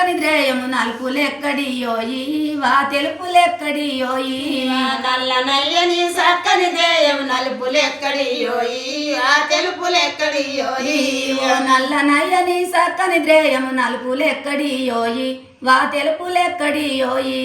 సక్కని ద్రేయము నలుపులెక్కడియోయి వా తెలుపులెక్కడియోయి నల్ల నయ్యని సక్కని దేయం నలుపులెక్కడియోయి ఆ తెలుపులెక్కడియోయి ఓ నల్ల నయ్యని సక్కని ద్రేయము నలుపులెక్కడియోయి వా తెలుపులెక్కడియోయి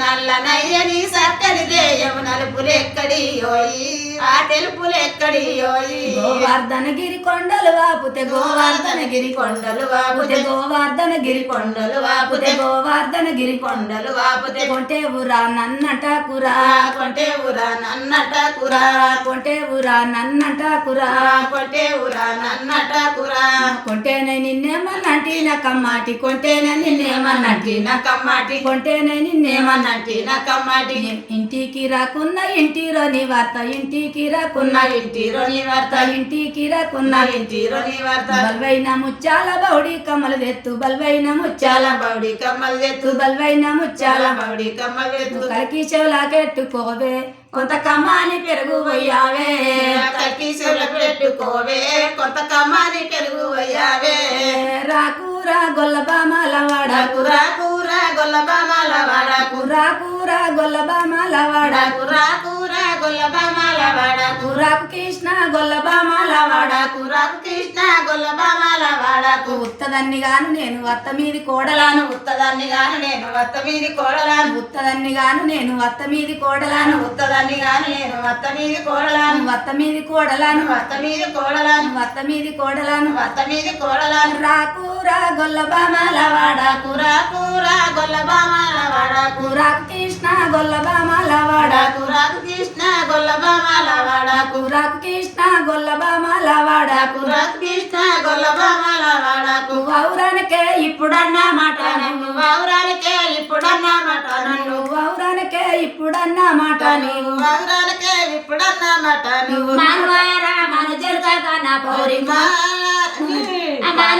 నల్ల నయ్యని సక్కని దేయం నలుపులెక్కడియోయి ఆ తెలుపులెక్కడియోయి గోవర్ధనగిరి కొండలు వాపుతే గోవర్ధనగిరి కొండలు వాపుతే గోవర్ధనగిరి కొండలు వాపుతే గోవర్ధనగిరి కొండలు వాపుతే కొంటే ఊరా నన్నట కురా కొంటే ఊరా నన్నట కురా కొంటే ఊరా నన్నట కురా కొంటే ఊరా నన్నట కురా కొంటేనే నిన్నేమన్నంటి నా కమ్మాటి కొంటేనే నిన్నేమన్నంటి నా కమ్మాటి కొంటేనే నిన్నేమన్నంటి నా కమ్మాటి ఇంటికి రాకున్న ఇంటిలోని వార్త ఇంటికి రాకున్న ఇంటిలోని వార్త ఇంటికి రాకున్న ఇంటిలోని వార్త బల్వైన ముచ్చాల బౌడి కమ్మలు తెత్తు బల్వైన ముచ్చాల బౌడి కమ్మలు తెత్తు బల్వైన ముచ్చాల బౌడి కమ్మలు తెత్తు కలికి చెవులాకెట్టుకోవే కొంత కమ్మాని పెరుగు పోయావే కలికి చెవుల పెట్టుకోవే కొంత కమ్మాని పెరుగు పోయావే రాకూరా గొల్లబామాల వాడకు కూర గొల్లబామాల వాడకు రాకూరా గొల్లబామాల వాడకు కూర గొల్లబామాల వాడకు రాకు కృష్ణ గొల్లబామాల వాడకు రాకు కృష్ణ గొల్లబామాల వాడకు ఉత్తదన్ని గాను నేను అత్త మీది కోడలాను ఉత్తదాన్ని గాను నేను అత్త మీది కోడలాను ఉత్తదన్ని గాను నేను అత్త మీది కోడలాను ఉత్తదాన్ని గాను నేను అత్త మీది కోడలాను అత్త మీది కోడలాను అత్త మీది కోడలాను అత్త మీది కోడలాను అత్త మీది కోడలాను రాకూరా గొల్లబామాల వాడకు కూర గొల్లబామాల వాడకు రాకు కృష్ణ గొల్లబామాల వాడకు రాకు కృష్ణ గొల్లబామాల వాడకు రాకు కృష్ణ గొల్లబామాల వాడకు రాకు కృష్ణ గొల్లబామాల వాడకు ఔరానికే ఇప్పుడన్న మాట నువ్వు వావురానికే ఇప్పుడన్న మాట నన్ను ఔరానికే ఇప్పుడన్న మాట నీవు వావురానికే ఇప్పుడన్న మాట నువ్వు మానవారా మన జరుగా నా పౌరి మా